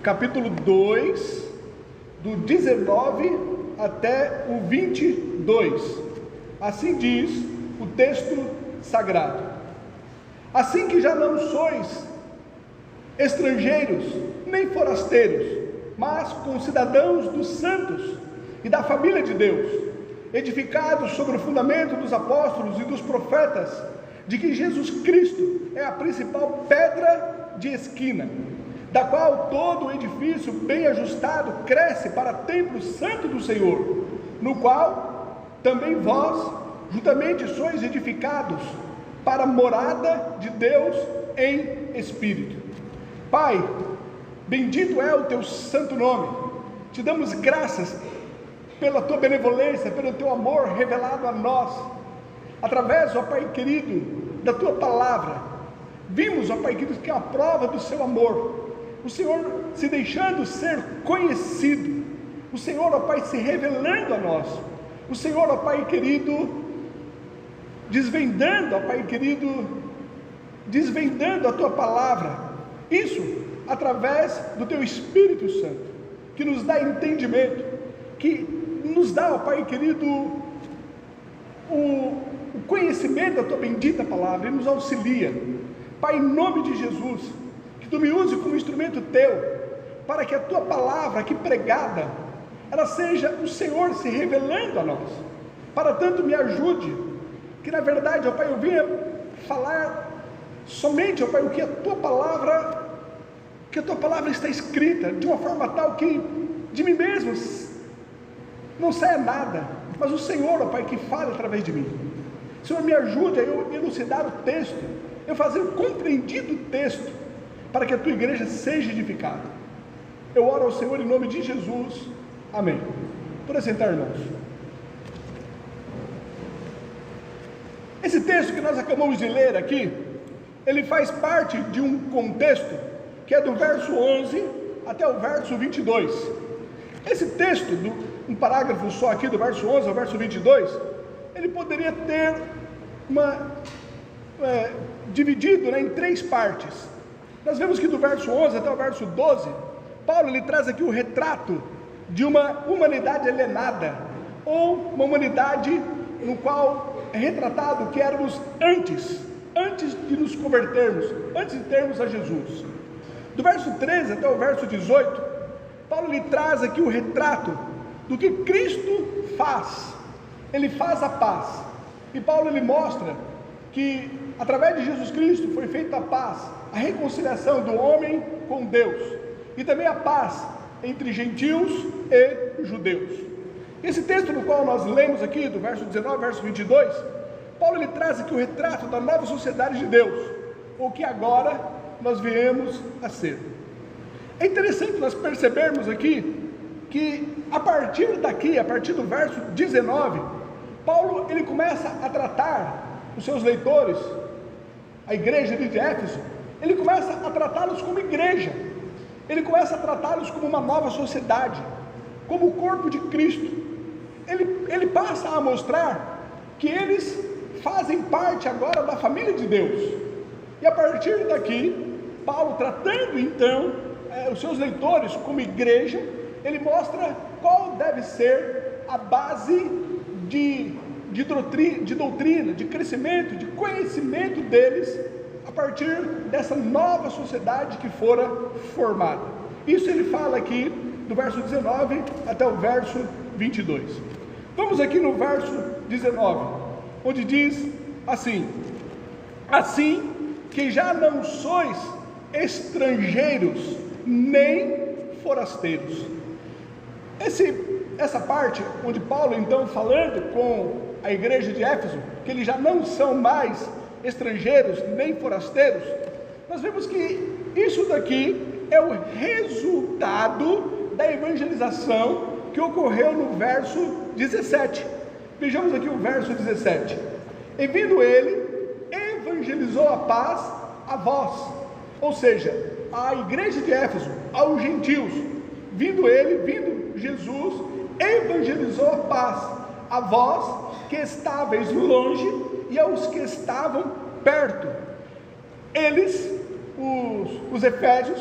capítulo 2, do 19 até o 22. Assim diz o texto sagrado: assim que já não sois estrangeiros, nem forasteiros, mas concidadãos dos santos e da família de Deus, edificados sobre o fundamento dos apóstolos e dos profetas, de que Jesus Cristo é a principal pedra de esquina, da qual todo o edifício bem ajustado cresce para templo santo do Senhor, no qual também vós juntamente sois edificados para a morada de Deus em Espírito. Pai, bendito é o teu santo nome. Te damos graças pela tua benevolência, pelo teu amor revelado a nós, através, ó Pai querido, da tua palavra. Vimos, ó Pai querido, que é a prova do seu amor, o Senhor se deixando ser conhecido, o Senhor, ó Pai, se revelando a nós, o Senhor, ó Pai querido, desvendando, ó Pai querido, desvendando a tua palavra, isso através do teu Espírito Santo, que nos dá entendimento, que nos dá, ó Pai querido, o conhecimento da tua bendita palavra, e nos auxilia. Pai, em nome de Jesus, que tu me use como instrumento teu, para que a tua palavra aqui pregada, ela seja o Senhor se revelando a nós. Para tanto, me ajude, que na verdade, ó Pai, eu venha falar somente, ó Pai, o que a tua palavra está escrita, de uma forma tal que de mim mesmo não saia nada, mas o Senhor, ó Pai, que fale através de mim. Senhor, me ajude a eu elucidar o texto, eu fazer compreendido o texto, para que a tua igreja seja edificada. Eu oro ao Senhor em nome de Jesus, amém. Pode sentar, irmãos. Esse texto que nós acabamos de ler aqui, ele faz parte de um contexto que é do verso 11 até o verso 22. Esse texto, um parágrafo só aqui, do verso 11 ao verso 22, ele poderia ter dividido, em três partes. Nós vemos que do verso 11 até o verso 12, Paulo ele traz aqui o retrato de uma humanidade alienada, ou uma humanidade no qual é retratado que éramos antes de nos convertermos, antes de termos a Jesus. Do verso 13 até o verso 18, Paulo lhe traz aqui o retrato do que Cristo faz. Ele faz a paz, e Paulo ele mostra que através de Jesus Cristo foi feita a paz, a reconciliação do homem com Deus, e também a paz entre gentios e judeus. Esse texto no qual nós lemos aqui, do verso 19 ao verso 22, Paulo ele traz aqui o retrato da nova sociedade de Deus, o que agora nós viemos a ser. É interessante nós percebermos aqui que a partir daqui, a partir do verso 19, Paulo ele começa a tratar os seus leitores, a igreja de Éfeso, ele começa a tratá-los como igreja, ele começa a tratá-los como uma nova sociedade, como o corpo de Cristo. Ele passa a mostrar que eles fazem parte agora da família de Deus, e a partir daqui, Paulo tratando então os seus leitores como igreja, ele mostra qual deve ser a base de doutrina, de crescimento, de conhecimento deles, a partir dessa nova sociedade que fora formada. Isso ele fala aqui do verso 19 até o verso 22. Vamos aqui no verso 19, onde diz assim: assim que já não sois estrangeiros nem forasteiros. Essa parte onde Paulo então falando com a igreja de Éfeso, que eles já não são mais estrangeiros nem forasteiros, nós vemos que isso daqui é o resultado da evangelização que ocorreu no verso 17. Vejamos aqui o verso 17: e vindo ele, evangelizou a paz a vós, ou seja, a igreja de Éfeso, aos gentios. Vindo Jesus, evangelizou a paz a vós que estáveis longe e aos que estavam perto. Eles, os efésios,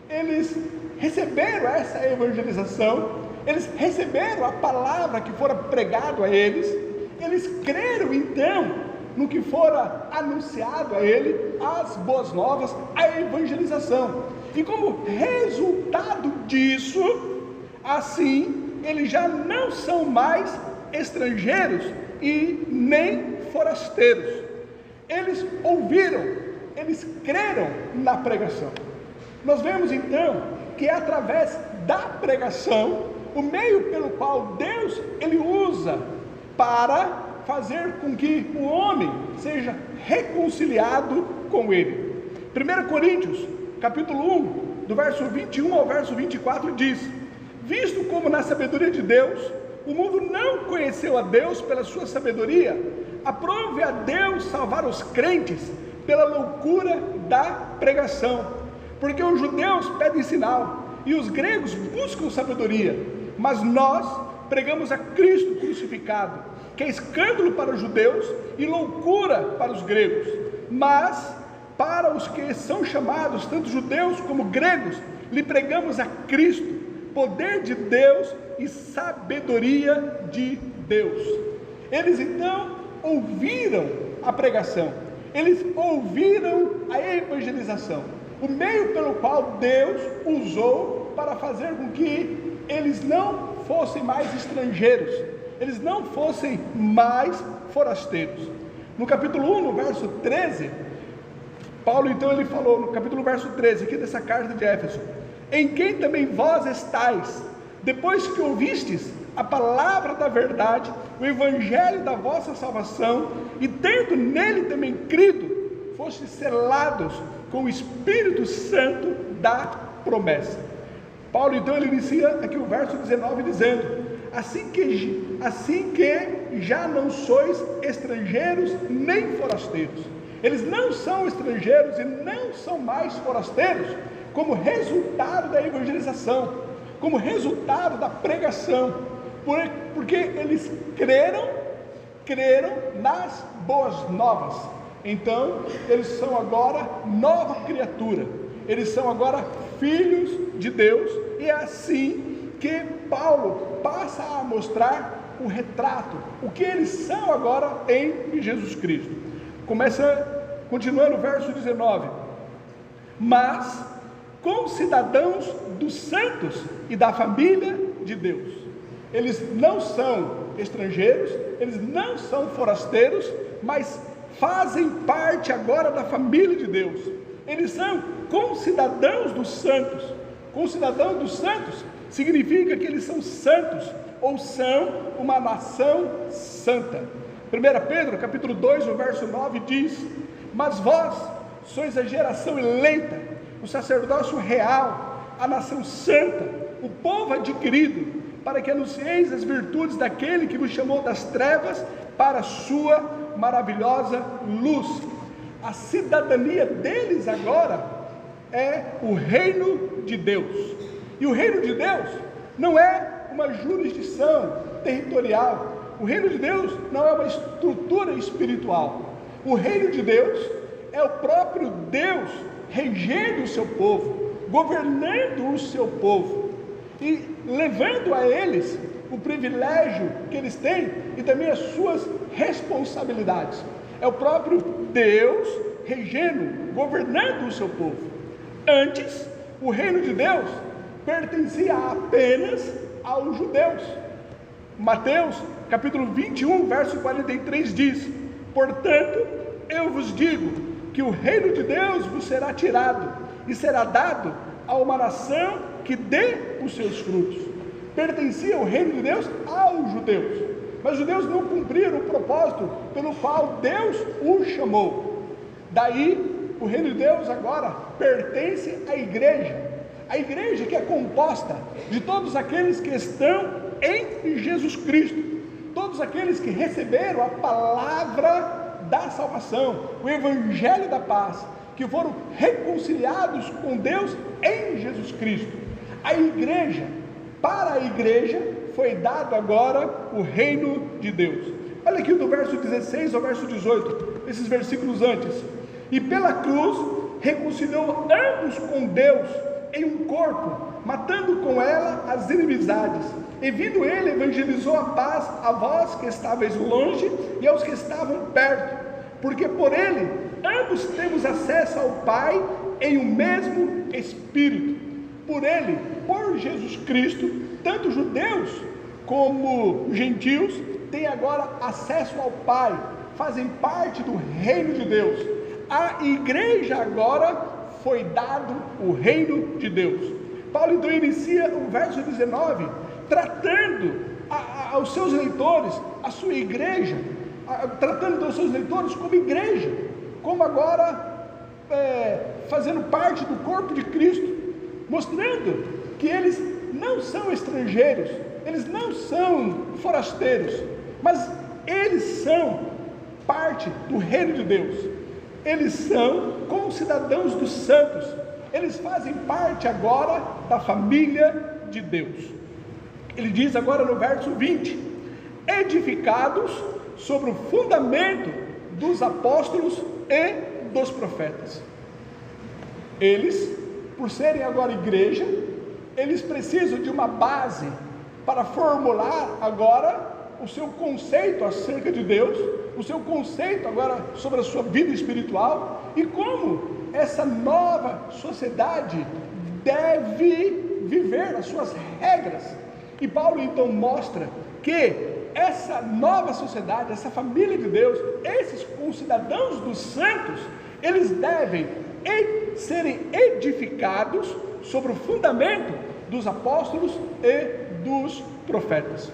eles receberam essa evangelização, eles receberam a palavra que fora pregado a eles, eles creram então no que fora anunciado a ele, as boas novas, a evangelização. E como resultado disso, assim, eles já não são mais estrangeiros e nem forasteiros. Eles ouviram, eles creram na pregação. Nós vemos então que é através da pregação, o meio pelo qual Deus ele usa para fazer com que o homem seja reconciliado com ele. 1 Coríntios, capítulo 1, do verso 21 ao verso 24 diz: visto como na sabedoria de Deus, o mundo não conheceu a Deus pela sua sabedoria, aprove a Deus salvar os crentes pela loucura da pregação, porque os judeus pedem sinal, e os gregos buscam sabedoria, mas nós pregamos a Cristo crucificado, que é escândalo para os judeus e loucura para os gregos, mas para os que são chamados, tanto judeus como gregos, lhe pregamos a Cristo, poder de Deus e sabedoria de Deus. Eles então ouviram a pregação, eles ouviram a evangelização, o meio pelo qual Deus usou para fazer com que eles não fossem mais estrangeiros, eles não fossem mais forasteiros. No capítulo 1, no verso 13, Paulo então ele falou, no capítulo verso 13, aqui dessa carta de Éfeso: em quem também vós estáis, depois que ouvistes a palavra da verdade, o evangelho da vossa salvação, e tendo nele também crido, fostes selados com o Espírito Santo da promessa. Paulo então ele inicia aqui o verso 19 dizendo: assim que já não sois estrangeiros nem forasteiros. Eles não são estrangeiros e não são mais forasteiros, como resultado da evangelização, como resultado da pregação, porque eles creram nas boas novas. Então eles são agora nova criatura, eles são agora filhos de Deus, e é assim que Paulo passa a mostrar o retrato, o que eles são agora em Jesus Cristo. Continuando o verso 19: mas concidadãos dos santos e da família de Deus. Eles não são estrangeiros, eles não são forasteiros, mas fazem parte agora da família de Deus. Eles são concidadãos dos santos. Concidadão dos santos significa que eles são santos, ou são uma nação santa. 1 Pedro capítulo 2, o verso 9 diz: mas vós sois a geração eleita, o sacerdócio real, a nação santa, o povo adquirido, para que anuncieis as virtudes daquele que vos chamou das trevas para a sua maravilhosa luz. A cidadania deles agora é o reino de Deus. E o reino de Deus não é uma jurisdição territorial. O reino de Deus não é uma estrutura espiritual. O reino de Deus é o próprio Deus regendo o seu povo, governando o seu povo e levando a eles o privilégio que eles têm e também as suas responsabilidades. É o próprio Deus regendo, governando o seu povo. Antes, o reino de Deus pertencia apenas aos judeus. Mateus capítulo 21, verso 43 diz: portanto, eu vos digo que o reino de Deus vos será tirado e será dado a uma nação que dê os seus frutos. Pertencia o reino de Deus aos judeus, mas os judeus não cumpriram o propósito pelo qual Deus os chamou. Daí, o reino de Deus agora pertence à igreja que é composta de todos aqueles que estão em Jesus Cristo, todos aqueles que receberam a palavra da salvação, o evangelho da paz, que foram reconciliados com Deus em Jesus Cristo. A igreja, para a igreja foi dado agora o reino de Deus. Olha aqui do verso 16 ao verso 18, esses versículos antes: e pela cruz reconciliou ambos com Deus, em um corpo, matando com ela as inimizades. E vindo ele, evangelizou a paz a vós que estáveis longe e aos que estavam perto, porque por ele ambos temos acesso ao Pai em um mesmo Espírito. Por ele, por Jesus Cristo, tanto judeus como gentios têm agora acesso ao Pai, fazem parte do reino de Deus. A igreja agora foi dado o reino de Deus. Paulo então inicia o verso 19, tratando aos seus leitores, a sua igreja, tratando aos seus leitores como igreja, como agora fazendo parte do corpo de Cristo, mostrando que eles não são estrangeiros, eles não são forasteiros, mas eles são parte do reino de Deus. Eles são como cidadãos dos santos, eles fazem parte agora da família de Deus. Ele diz agora no verso 20: edificados sobre o fundamento dos apóstolos e dos profetas. Eles, por serem agora igreja, eles precisam de uma base para formular agora o seu conceito acerca de Deus, o seu conceito agora sobre a sua vida espiritual e como essa nova sociedade deve viver as suas regras. E Paulo então mostra que essa nova sociedade, essa família de Deus, esses concidadãos dos santos, eles devem serem edificados sobre o fundamento dos apóstolos e dos profetas.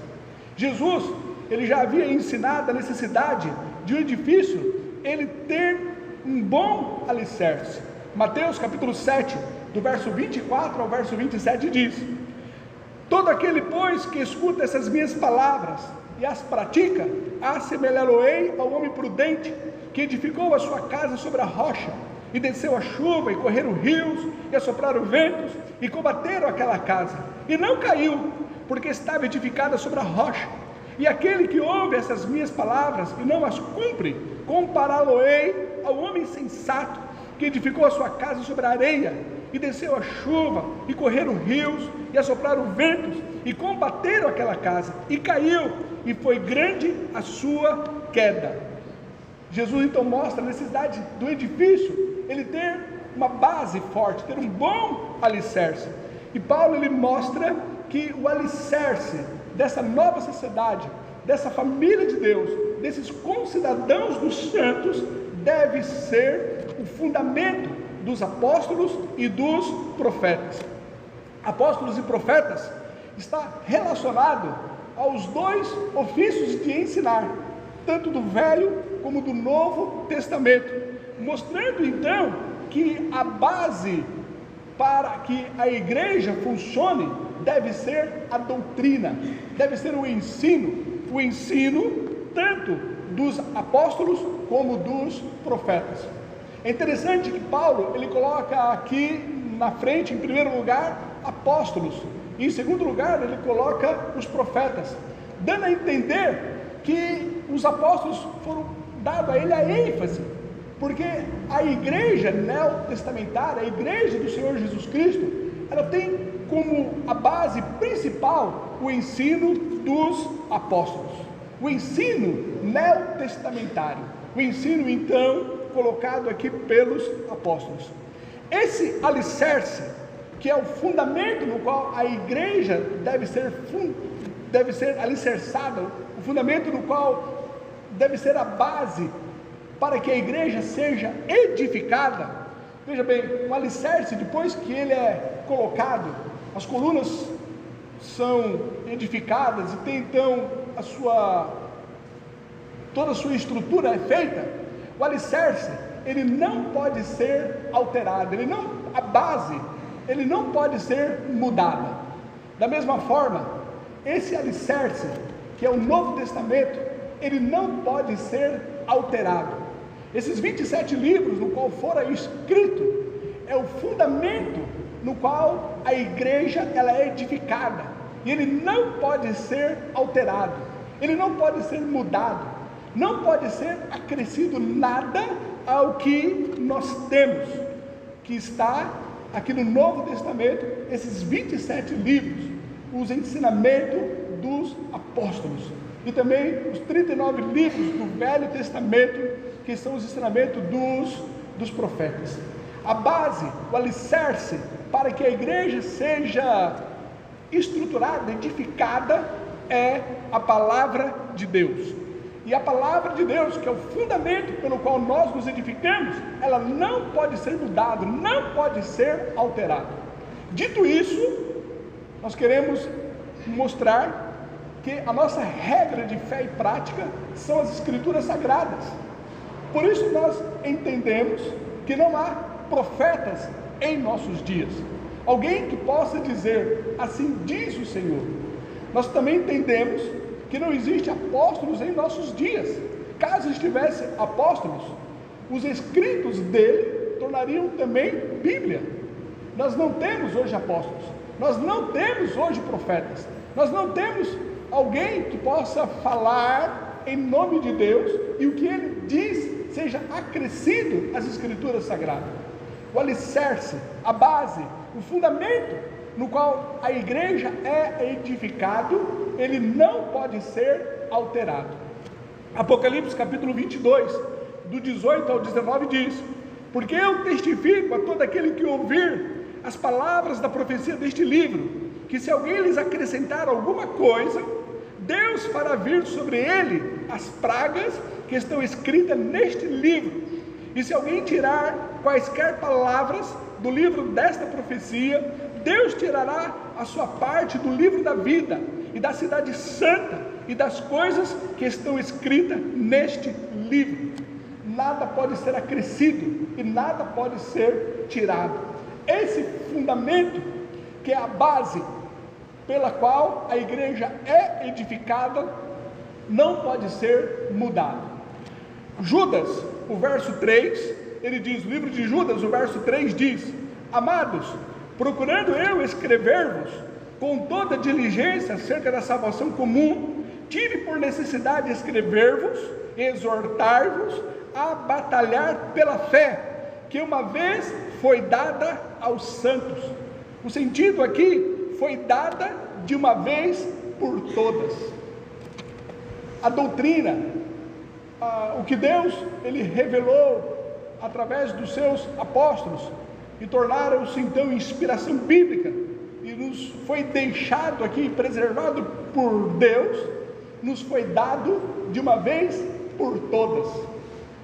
Jesus, ele já havia ensinado a necessidade de um edifício ele ter um bom alicerce. Mateus capítulo 7, do verso 24 ao verso 27 diz: todo aquele, pois, que escuta essas minhas palavras e as pratica, assemelhá-lo-ei ao homem prudente, que edificou a sua casa sobre a rocha, e desceu a chuva, e correram rios, e assopraram ventos, e combateram aquela casa, e não caiu, porque estava edificada sobre a rocha. E aquele que ouve essas minhas palavras e não as cumpre, compará-lo-ei ao homem sensato, que edificou a sua casa sobre a areia, e desceu a chuva, e correram rios, e assopraram ventos, e combateram aquela casa, e caiu, e foi grande a sua queda. Jesus então mostra a necessidade do edifício ele ter uma base forte, ter um bom alicerce. E Paulo ele mostra que o alicerce dessa nova sociedade, dessa família de Deus, desses concidadãos dos santos, deve ser o fundamento dos apóstolos e dos profetas. Apóstolos e profetas está relacionado aos dois ofícios de ensinar, tanto do Velho como do Novo Testamento, mostrando então que a base para que a igreja funcione deve ser a doutrina, deve ser o ensino tanto dos apóstolos como dos profetas. É interessante que Paulo ele coloca aqui na frente, em primeiro lugar, apóstolos, e em segundo lugar ele coloca os profetas, dando a entender que os apóstolos foram dados a ele a ênfase, porque a igreja neotestamentária, a igreja do Senhor Jesus Cristo, ela tem como a base principal o ensino dos apóstolos, o ensino neotestamentário, o ensino então colocado aqui pelos apóstolos. Esse alicerce, que é o fundamento no qual a igreja deve ser alicerçada, o fundamento no qual deve ser a base para que a igreja seja edificada. Veja bem, o alicerce, depois que ele é colocado, as colunas são edificadas e tem então toda a sua estrutura é feita. O alicerce, ele não pode ser alterado, a base, ele não pode ser mudada. Da mesma forma, esse alicerce, que é o Novo Testamento, ele não pode ser alterado. Esses 27 livros no qual fora escrito, é o fundamento no qual a igreja ela é edificada, e ele não pode ser alterado, ele não pode ser mudado, não pode ser acrescido nada ao que nós temos, que está aqui no Novo Testamento, esses 27 livros, os ensinamentos dos apóstolos, e também os 39 livros do Velho Testamento, que são os ensinamentos dos profetas. A base, o alicerce, para que a igreja seja estruturada, edificada, é a palavra de Deus. E a palavra de Deus, que é o fundamento pelo qual nós nos edificamos, ela não pode ser mudada, não pode ser alterada. Dito isso, nós queremos mostrar que a nossa regra de fé e prática são as Escrituras Sagradas. Por isso nós entendemos que não há profetas em nossos dias, alguém que possa dizer, assim diz o Senhor. Nós também entendemos que não existe apóstolos em nossos dias. Caso estivesse apóstolos, os escritos dele tornariam também Bíblia. Nós não temos hoje apóstolos, nós não temos hoje profetas, nós não temos alguém que possa falar em nome de Deus e o que ele diz seja acrescido às Escrituras Sagradas. O alicerce, a base, o fundamento no qual a igreja é edificado, ele não pode ser alterado. Apocalipse capítulo 22, do 18 ao 19 diz: porque eu testifico a todo aquele que ouvir as palavras da profecia deste livro, que se alguém lhes acrescentar alguma coisa, Deus fará vir sobre ele as pragas que estão escritas neste livro. E se alguém tirar quaisquer palavras do livro desta profecia, Deus tirará a sua parte do livro da vida e da cidade santa e das coisas que estão escritas neste livro. Nada pode ser acrescido e nada pode ser tirado. Esse fundamento, que é a base pela qual a igreja é edificada, não pode ser mudado. Judas, o verso 3, ele diz, o livro de Judas, o verso 3 diz: amados, procurando eu escrever-vos com toda diligência acerca da salvação comum, tive por necessidade escrever-vos, exortar-vos a batalhar pela fé, que uma vez foi dada aos santos. O sentido aqui, foi dada de uma vez por todas. A doutrina, o que Deus ele revelou através dos seus apóstolos, e tornaram-se então inspiração bíblica, e nos foi deixado aqui, preservado por Deus, nos foi dado de uma vez por todas.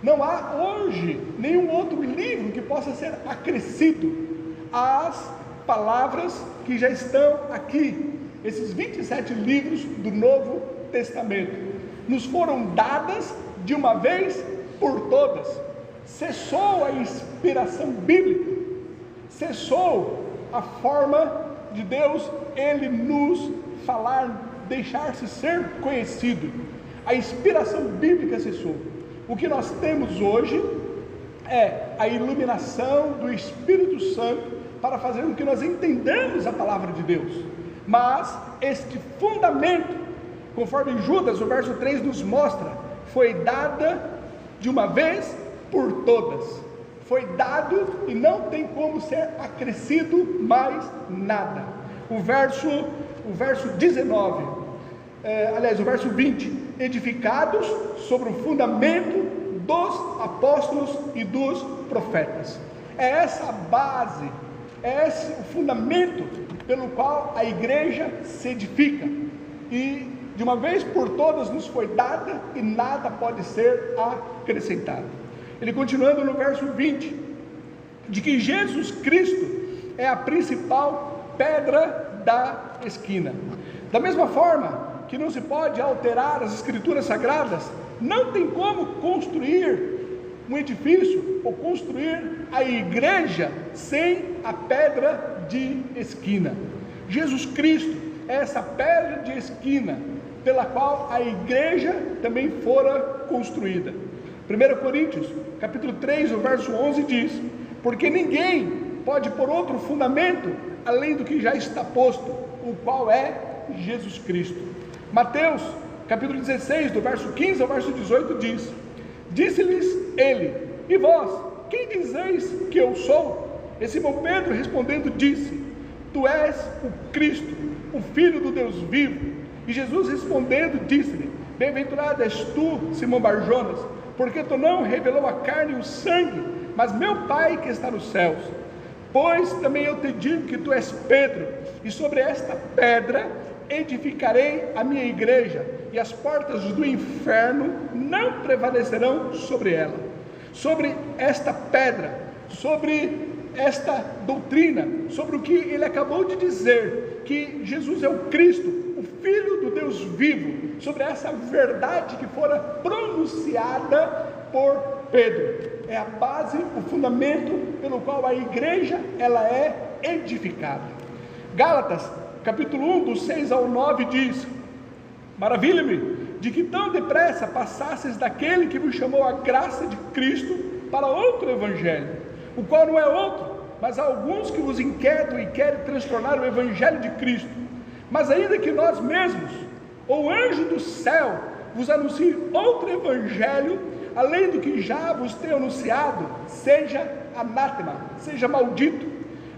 Não há hoje nenhum outro livro que possa ser acrescido às palavras que já estão aqui. Esses 27 livros do Novo Testamento nos foram dadas de uma vez por todas. Cessou a inspiração bíblica, cessou a forma de Deus ele nos falar, deixar-se ser conhecido. A inspiração bíblica cessou. O que nós temos hoje é a iluminação do Espírito Santo para fazer com que nós entendamos a palavra de Deus. Mas este fundamento, conforme Judas, o verso 3 nos mostra, foi dada de uma vez por todas. Foi dado e não tem como ser acrescido mais nada. O verso 19, o verso 20: edificados sobre o fundamento dos apóstolos e dos profetas. É essa a base, é esse o fundamento pelo qual a igreja se edifica, e de uma vez por todas nos foi dada e nada pode ser acrescentado. Ele continuando no verso 20, de que Jesus Cristo é a principal pedra da esquina. Da mesma forma que não se pode alterar as Escrituras Sagradas, não tem como construir um edifício ou construir a igreja sem a pedra de esquina. Jesus Cristo é essa pedra de esquina pela qual a igreja também fora construída. 1 Coríntios, capítulo 3, o verso 11 diz: porque ninguém pode pôr outro fundamento além do que já está posto, o qual é Jesus Cristo. Mateus, capítulo 16, do verso 15 ao verso 18 diz: disse-lhes ele: e vós, quem dizeis que eu sou? E Simão Pedro respondendo disse: Tu és o Cristo, o Filho do Deus vivo. E Jesus respondendo disse-lhe: Bem-aventurado és tu, Simão Barjonas, porque tu não revelou a carne e o sangue, mas meu Pai que está nos céus. Pois também eu te digo que tu és Pedro, e sobre esta pedra edificarei a minha igreja, e as portas do inferno não prevalecerão sobre ela. Sobre esta pedra, sobre esta doutrina, sobre o que ele acabou de dizer, que Jesus é o Cristo, o Filho do Deus vivo, sobre essa verdade que fora pronunciada por Pedro, é a base, o fundamento pelo qual a igreja ela é edificada. Gálatas, capítulo 1, do 6 ao 9 diz: Maravilha-me de que tão depressa passasses daquele que vos chamou a graça de Cristo para outro evangelho, o qual não é outro, mas há alguns que vos inquietam e querem transtornar o evangelho de Cristo. Mas ainda que nós mesmos, ou anjo do céu, vos anuncie outro evangelho, além do que já vos tenho anunciado, seja anátema, seja maldito.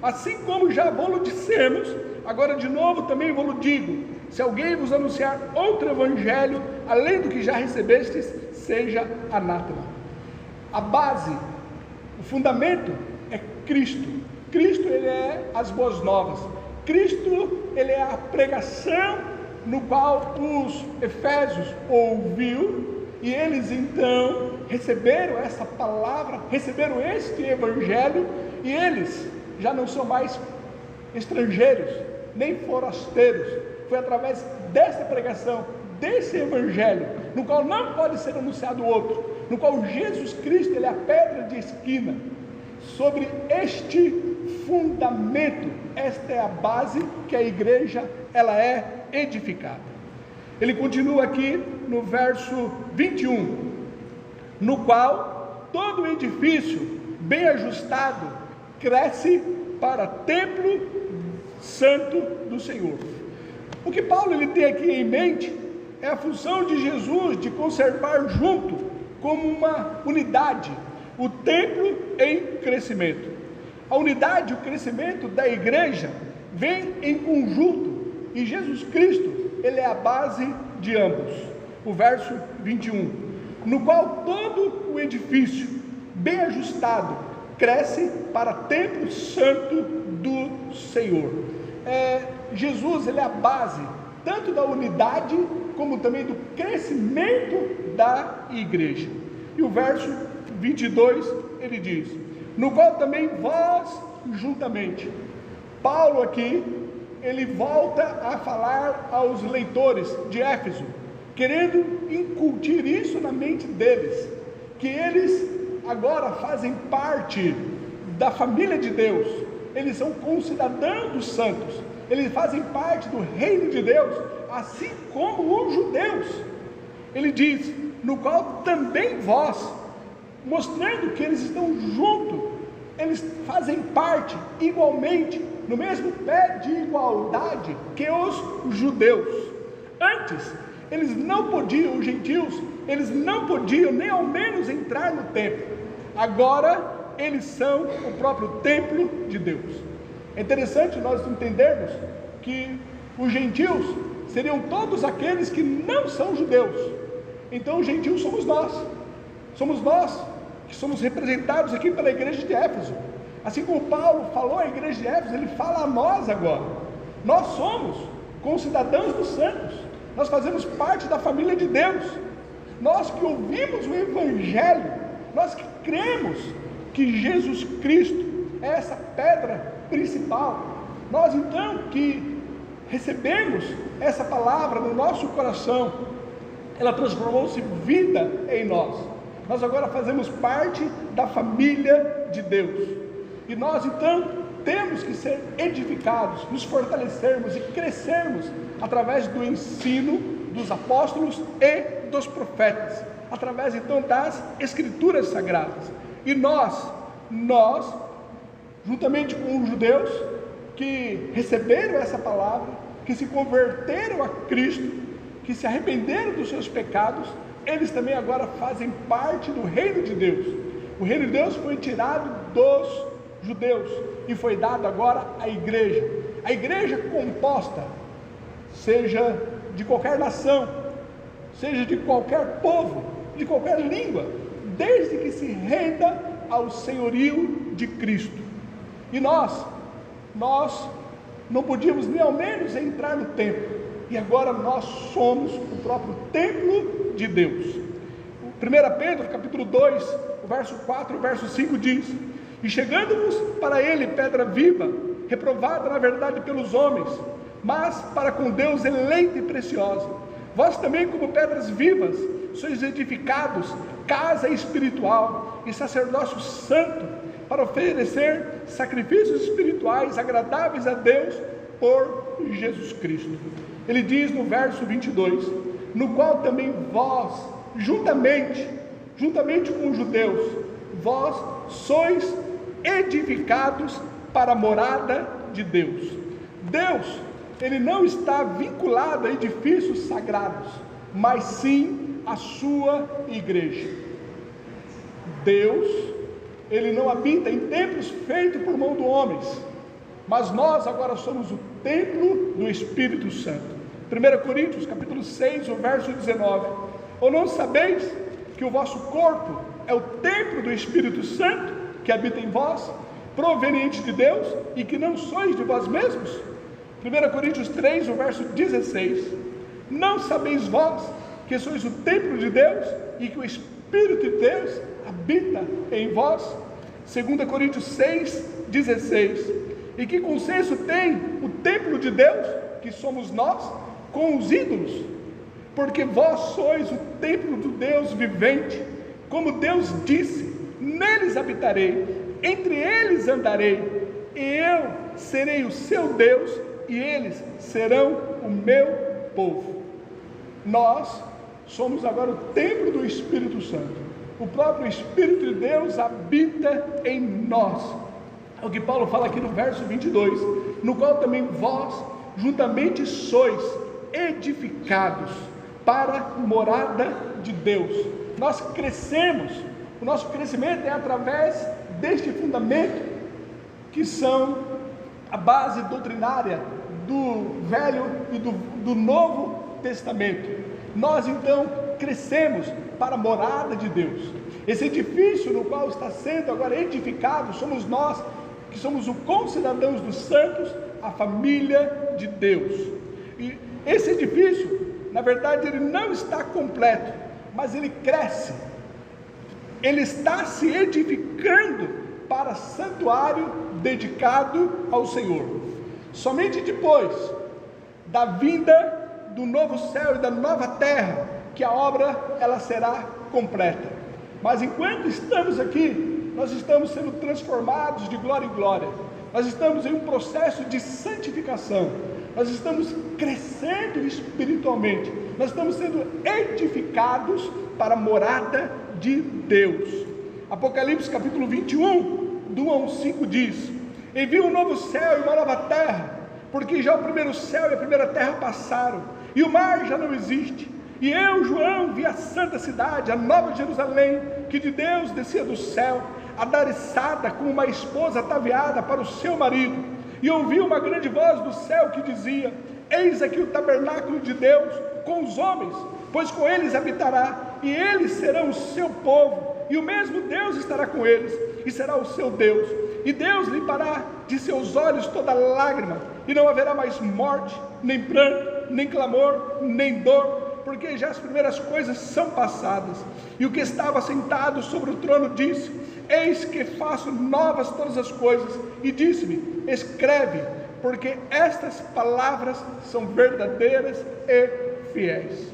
Assim como já vos dissemos, agora de novo também vos digo: se alguém vos anunciar outro evangelho, além do que já recebestes, seja anátema. A base, o fundamento é Cristo. Cristo, ele é as boas novas. Cristo, ele é a pregação no qual os efésios ouviu, e eles então receberam essa palavra, receberam este evangelho, e eles já não são mais estrangeiros, nem forasteiros. Foi através dessa pregação, desse evangelho, no qual não pode ser anunciado outro, no qual Jesus Cristo, ele é a pedra de esquina. Sobre este fundamento, esta é a base que a igreja ela é edificada. Ele continua aqui no verso 21, no qual todo o edifício bem ajustado cresce para templo santo do Senhor. O que Paulo ele tem aqui em mente é a função de Jesus de conservar junto, como uma unidade, o templo em crescimento. A unidade, o crescimento da igreja vem em conjunto, e Jesus Cristo, ele é a base de ambos. O verso 21, no qual todo o edifício bem ajustado cresce para templo santo do Senhor. Jesus, ele é a base tanto da unidade como também do crescimento da igreja. E o verso 22, ele diz: no qual também vós juntamente. Paulo aqui, ele volta a falar aos leitores de Éfeso, querendo incutir isso na mente deles, que eles agora fazem parte da família de Deus, eles são concidadãos dos santos, eles fazem parte do reino de Deus, assim como os judeus. Ele diz: no qual também vós, mostrando que eles estão juntos, eles fazem parte igualmente, no mesmo pé de igualdade que os judeus. Antes, eles não podiam, os gentios, eles não podiam nem ao menos entrar no templo. Agora, eles são o próprio templo de Deus. É interessante nós entendermos que os gentios seriam todos aqueles que não são judeus. Então, os gentios somos nós que somos representados aqui pela igreja de Éfeso. Assim como Paulo falou à igreja de Éfeso, ele fala a nós agora. Nós somos concidadãos dos santos, nós fazemos parte da família de Deus, nós que ouvimos o evangelho, nós que cremos que Jesus Cristo é essa pedra principal, nós então que recebemos essa palavra no nosso coração, ela transformou-se vida em nós. Nós agora fazemos parte da família de Deus, e nós então temos que ser edificados, nos fortalecermos e crescermos através do ensino dos apóstolos e dos profetas, através então das escrituras sagradas. E nós, juntamente com os judeus que receberam essa palavra, que se converteram a Cristo, que se arrependeram dos seus pecados, eles também agora fazem parte do reino de Deus. O reino de Deus foi tirado dos judeus, e foi dado agora à igreja. A igreja composta, seja de qualquer nação, seja de qualquer povo, de qualquer língua, desde que se renda ao senhorio de Cristo. E nós não podíamos nem ao menos entrar no templo, e agora nós somos o próprio templo de Deus. 1 Pedro capítulo 2, o verso 4, o verso 5 diz: e chegando-vos para ele pedra viva, reprovada na verdade pelos homens, mas para com Deus eleita e preciosa, vós também como pedras vivas sois edificados casa espiritual e sacerdócio santo, para oferecer sacrifícios espirituais agradáveis a Deus por Jesus Cristo. Ele diz no verso 22, no qual também vós, juntamente com os judeus, vós sois edificados para a morada de Deus. Deus, ele não está vinculado a edifícios sagrados, mas sim a sua igreja. Deus, ele não habita em templos feitos por mão de homens, mas nós agora somos o templo do Espírito Santo. 1 Coríntios capítulo 6, o verso 19: ou não sabeis que o vosso corpo é o templo do Espírito Santo que habita em vós, proveniente de Deus, e que não sois de vós mesmos? 1 Coríntios 3, o verso 16: não sabeis vós que sois o templo de Deus e que o Espírito de Deus habita em vós? 2 Coríntios 6, 16: e que consenso tem o templo de Deus, que somos nós, com os ídolos? Porque vós sois o templo do Deus vivente, como Deus disse: neles habitarei, entre eles andarei, e eu serei o seu Deus, e eles serão o meu povo. Nós somos agora o templo do Espírito Santo. O próprio Espírito de Deus habita em nós. É o que Paulo fala aqui no verso 22, no qual também vós juntamente sois edificados para a morada de Deus. Nós crescemos, o nosso crescimento é através deste fundamento, que são a base doutrinária do Velho e do Novo Testamento. Nós então crescemos para a morada de Deus. Esse edifício no qual está sendo agora edificado, somos nós, que somos os concidadãos dos santos, a família de Deus. E esse edifício, na verdade, ele não está completo, mas ele cresce, ele está se edificando para santuário dedicado ao Senhor. Somente depois da vinda do novo céu e da nova terra, que a obra ela será completa. Mas enquanto estamos aqui, nós estamos sendo transformados de glória em glória, nós estamos em um processo de santificação, nós estamos crescendo espiritualmente, nós estamos sendo edificados para a morada de Deus. Apocalipse capítulo 21, do 1 ao 5 diz: e vi um novo céu e uma nova terra, porque já o primeiro céu e a primeira terra passaram, e o mar já não existe. E eu, João, vi a santa cidade, a nova Jerusalém, que de Deus descia do céu, adereçada como uma esposa ataviada para o seu marido. E ouvi uma grande voz do céu que dizia: eis aqui o tabernáculo de Deus com os homens, pois com eles habitará, e eles serão o seu povo, e o mesmo Deus estará com eles, e será o seu Deus. E Deus limpará de seus olhos toda lágrima, e não haverá mais morte, nem pranto, nem clamor, nem dor, porque já as primeiras coisas são passadas. E o que estava sentado sobre o trono disse: eis que faço novas todas as coisas. E disse-me: escreve, porque estas palavras são verdadeiras e fiéis.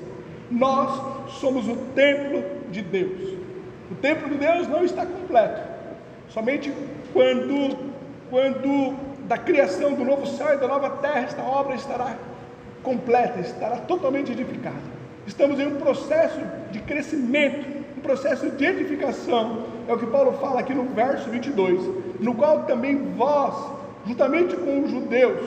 Nós somos o templo de Deus. O templo de Deus não está completo. Somente quando da criação do novo céu e da nova terra, esta obra estará completa, estará totalmente edificada. Estamos em um processo de crescimento, um processo de edificação. É o que Paulo fala aqui no verso 22, no qual também vós, juntamente com os judeus,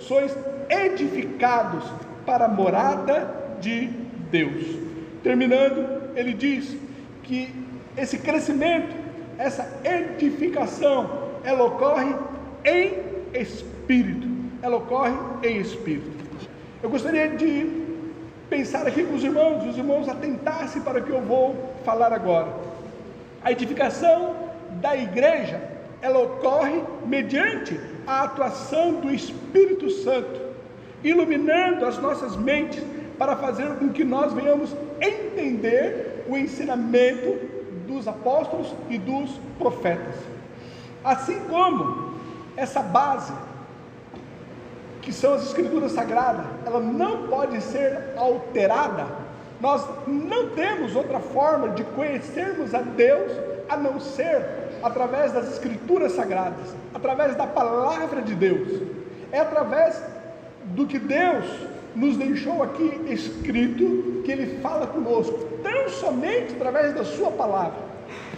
sois edificados para a morada de Deus. Terminando, ele diz que esse crescimento, essa edificação, ela ocorre em espírito. Ela ocorre em espírito. Eu gostaria de pensar aqui com os irmãos atentassem para o que eu vou falar agora. A edificação da igreja, ela ocorre mediante a atuação do Espírito Santo, iluminando as nossas mentes para fazer com que nós venhamos entender o ensinamento dos apóstolos e dos profetas. Assim como essa base, que são as Escrituras Sagradas, ela não pode ser alterada. Nós não temos outra forma de conhecermos a Deus a não ser através das Escrituras Sagradas, através da Palavra de Deus. É através do que Deus nos deixou aqui escrito que Ele fala conosco, tão somente através da Sua Palavra.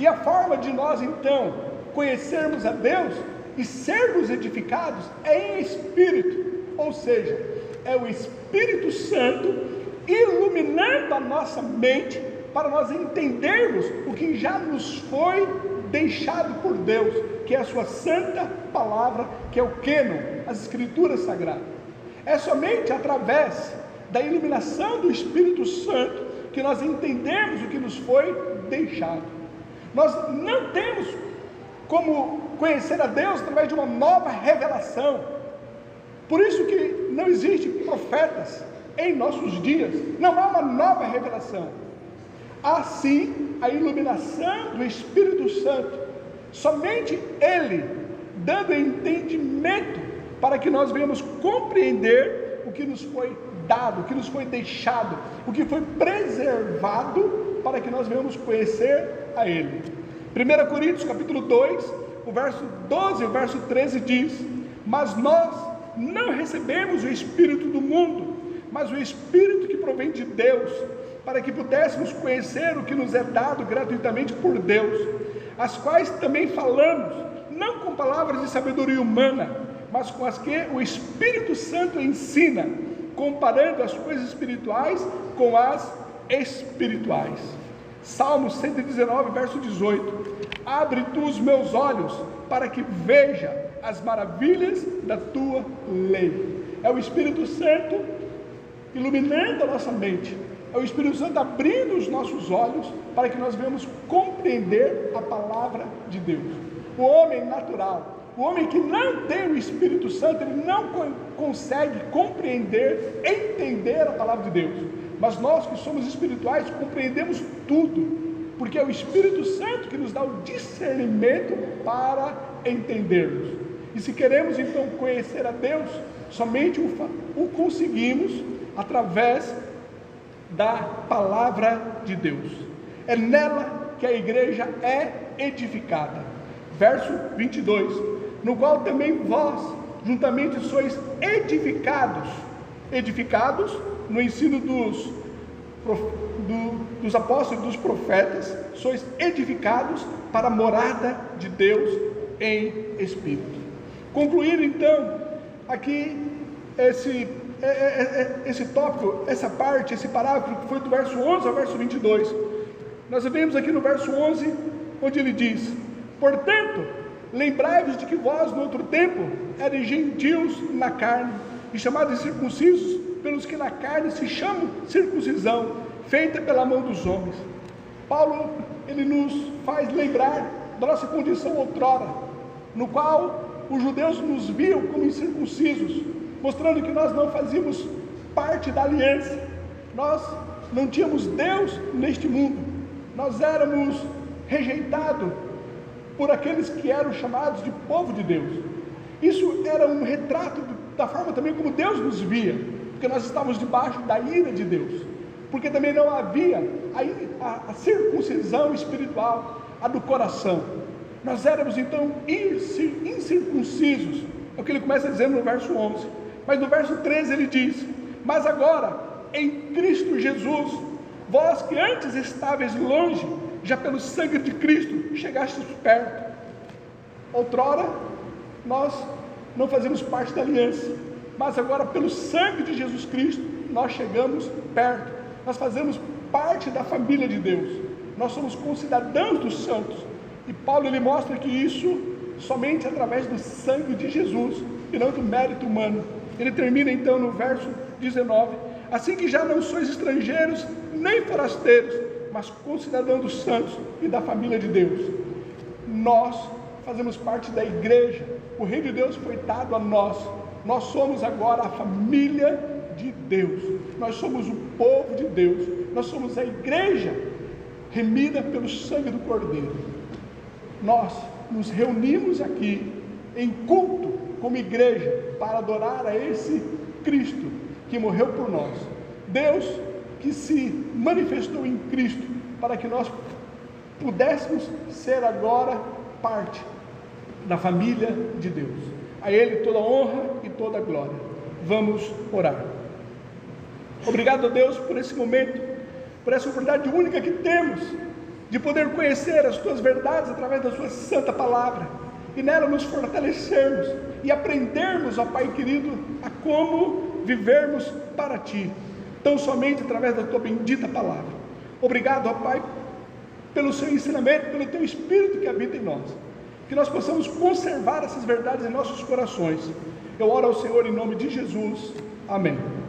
E a forma de nós então conhecermos a Deus e sermos edificados é em espírito, ou seja, é o Espírito Santo iluminando a nossa mente para nós entendermos o que já nos foi deixado por Deus, que é a sua santa palavra, que é o cânon, as Escrituras Sagradas. É somente através da iluminação do Espírito Santo que nós entendemos o que nos foi deixado. Nós não temos como conhecer a Deus através de uma nova revelação. Por isso que não existe profetas em nossos dias, não há uma nova revelação. Assim, a iluminação do Espírito Santo, somente Ele dando entendimento para que nós venhamos compreender o que nos foi dado, o que nos foi deixado, o que foi preservado, para que nós venhamos conhecer a Ele. 1 Coríntios capítulo 2, o verso 12 e o verso 13 diz: mas nós não recebemos o Espírito do mundo, mas o Espírito que provém de Deus, para que pudéssemos conhecer o que nos é dado gratuitamente por Deus, as quais também falamos, não com palavras de sabedoria humana, mas com as que o Espírito Santo ensina, comparando as coisas espirituais com as espirituais. Salmo 119, verso 18: abre tu os meus olhos, para que veja as maravilhas da tua lei. É o Espírito Santo iluminando a nossa mente, é o Espírito Santo abrindo os nossos olhos, para que nós venhamos compreender a palavra de Deus. O homem natural, o homem que não tem o Espírito Santo, ele não consegue compreender, entender a palavra de Deus. Mas nós que somos espirituais, compreendemos tudo, porque é o Espírito Santo que nos dá o discernimento para entendermos. E se queremos então conhecer a Deus, somente o conseguimos através da palavra de Deus. É nela que a igreja é edificada. Verso 22: no qual também vós juntamente sois edificados no ensino dos apóstolos e dos profetas, sois edificados para a morada de Deus em Espírito. Concluindo então aqui esse tópico, essa parte, esse parágrafo que foi do verso 11 ao verso 22, nós vemos aqui no verso 11, onde ele diz: portanto, lembrai-vos de que vós no outro tempo eres gentios na carne, e chamados circuncisos pelos que na carne se chamam circuncisão, feita pela mão dos homens. Paulo, ele nos faz lembrar da nossa condição outrora, no qual os judeus nos viam como incircuncisos, mostrando que nós não fazíamos parte da aliança, nós não tínhamos Deus neste mundo, nós éramos rejeitados por aqueles que eram chamados de povo de Deus. Isso era um retrato da forma também como Deus nos via, porque nós estávamos debaixo da ira de Deus, porque também não havia a circuncisão espiritual, a do coração. Nós éramos então incircuncisos, é o que ele começa dizendo no verso 11, mas no verso 13 ele diz: mas agora, em Cristo Jesus, vós que antes estáveis longe, já pelo sangue de Cristo chegastes perto. Outrora nós não fazemos parte da aliança, mas agora pelo sangue de Jesus Cristo nós chegamos perto, nós fazemos parte da família de Deus, nós somos concidadãos dos santos. E Paulo ele mostra que isso somente através do sangue de Jesus e não do mérito humano. Ele termina então no verso 19: assim que já não sois estrangeiros nem forasteiros, mas concidadãos dos santos e da família de Deus. Nós fazemos parte da igreja, o reino de Deus foi dado a nós, nós somos agora a família de Deus, nós somos o povo de Deus, nós somos a igreja remida pelo sangue do Cordeiro. Nós nos reunimos aqui em culto como igreja para adorar a esse Cristo que morreu por nós, Deus que se manifestou em Cristo para que nós pudéssemos ser agora parte da família de Deus. A Ele toda honra e toda glória. Vamos orar. Obrigado a Deus por esse momento, por essa oportunidade única que temos de poder conhecer as Tuas verdades através da Sua santa palavra e nela nos fortalecermos e aprendermos, ó Pai querido, a como vivermos para Ti, tão somente através da Tua bendita palavra. Obrigado, ó Pai, pelo Seu ensinamento, pelo Teu Espírito que habita em nós, que nós possamos conservar essas verdades em nossos corações. Eu oro ao Senhor em nome de Jesus. Amém.